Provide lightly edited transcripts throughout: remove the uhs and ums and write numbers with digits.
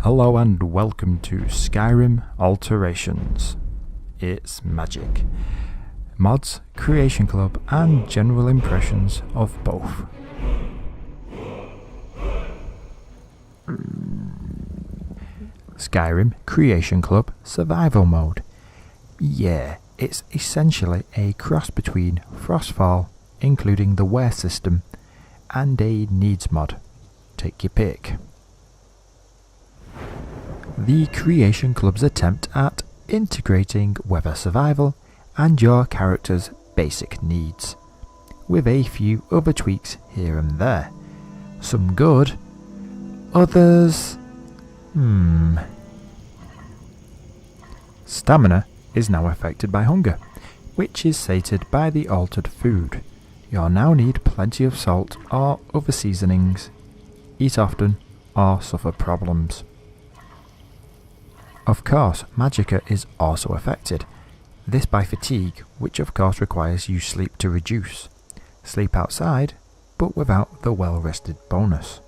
Hello and welcome to Skyrim Alterations. It's magic. Mods, Creation Club and general impressions of both. Skyrim Creation Club Survival Mode. Yeah, it's essentially a cross between Frostfall, including the wear system, and a needs mod. Take your pick. The Creation Club's attempt at integrating weather survival and your character's basic needs, with a few other tweaks here and there. Some good, others... Stamina is now affected by hunger, which is sated by the altered food. You'll now need plenty of salt or other seasonings, eat often, or suffer problems. Of course, magicka is also affected, this by fatigue, which of course requires you sleep to reduce. Sleep outside, but without the well-rested bonus.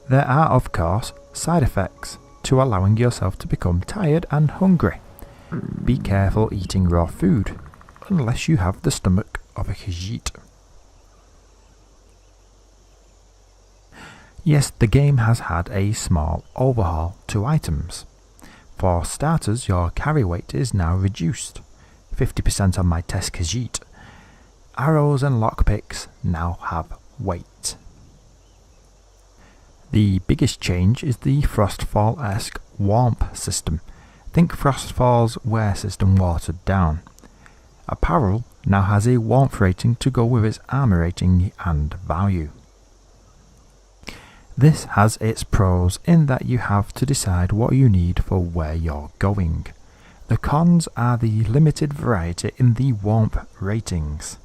There are of course side effects to allowing yourself to become tired and hungry. Be careful eating raw food, unless you have the stomach of a Khajiit. Yes, the game has had a small overhaul to items. For starters, your carry weight is now reduced, 50% on my test Khajiit. Arrows and lockpicks now have weight. The biggest change is the Frostfall-esque warmth system. Think Frostfall's wear system watered down. Apparel now has a warmth rating to go with its armor rating and value. This has its pros in that you have to decide what you need for where you're going. The cons are the limited variety in the warmth ratings.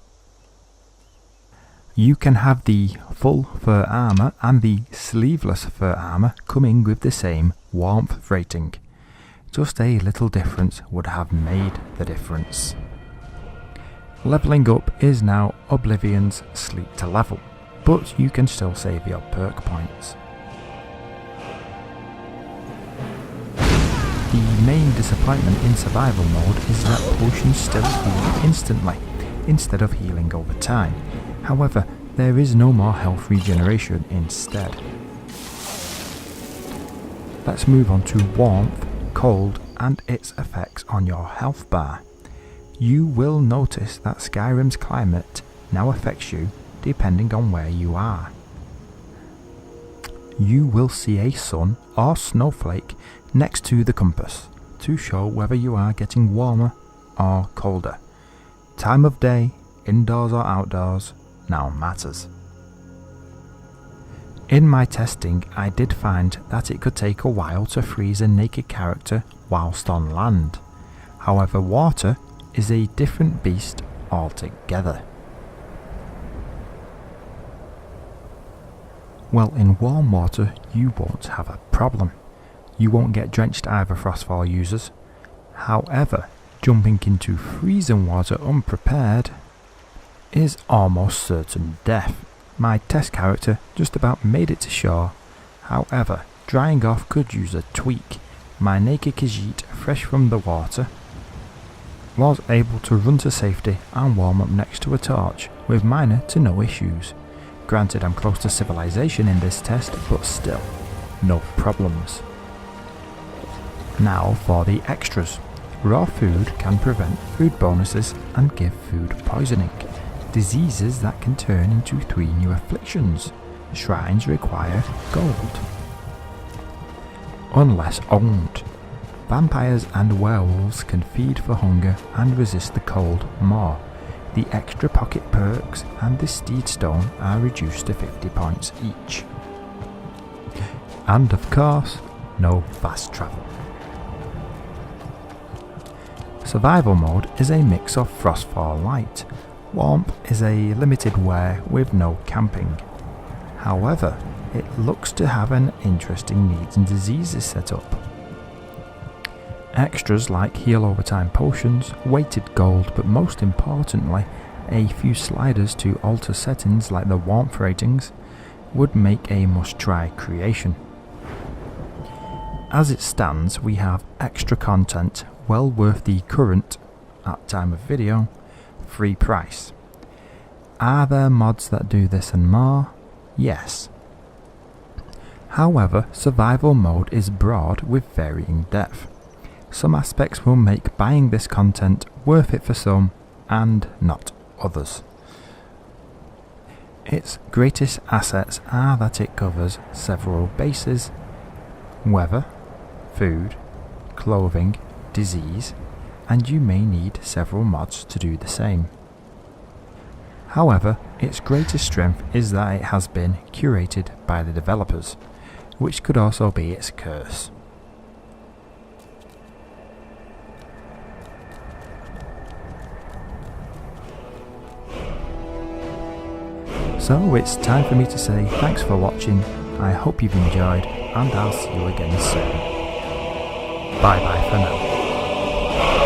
You can have the full fur armor and the sleeveless fur armor coming with the same warmth rating. Just a little difference would have made the difference. Leveling up is now Oblivion's sleep to level, but you can still save your perk points. The main disappointment in survival mode is that potions still heal instantly, instead of healing over time. However, there is no more health regeneration instead. Let's move on to warmth, cold and its effects on your health bar. You will notice that Skyrim's climate now affects you depending on where you are. You will see a sun or snowflake next to the compass to show whether you are getting warmer or colder. Time of day, indoors or outdoors, now matters. In my testing, I did find that it could take a while to freeze a naked character whilst on land. However, water is a different beast altogether. Well, in warm water you won't have a problem. You won't get drenched either, Frostfall users. However, jumping into freezing water unprepared is almost certain death. My test character just about made it to shore. However, drying off could use a tweak. My naked Khajiit, fresh from the water, was able to run to safety and warm up next to a torch with minor to no issues. Granted, I'm close to civilization in this test, but still, no problems. Now for the extras. Raw food can prevent food bonuses and give food poisoning. Diseases that can turn into 3 new afflictions. Shrines require gold. Unless owned. Vampires and werewolves can feed for hunger and resist the cold more. The extra pocket perks and the steed stone are reduced to 50 points each. And of course, no fast travel. Survival mode is a mix of Frostfall Light. Warmth is a limited wear with no camping. However, it looks to have an interesting needs and diseases setup. Extras like heal over time potions, weighted gold, but most importantly, a few sliders to alter settings like the warmth ratings would make a must-try creation. as it stands, we have extra content well worth the current, at time of video, free price. Are there mods that do this and more? Yes. However, survival mode is broad with varying depth. Some aspects will make buying this content worth it for some and not others. Its greatest assets are that it covers several bases: weather, food, clothing, disease, and you may need several mods to do the same. However, its greatest strength is that it has been curated by the developers, which could also be its curse. So it's time for me to say thanks for watching. I hope you've enjoyed, and I'll see you again soon. Bye bye for now.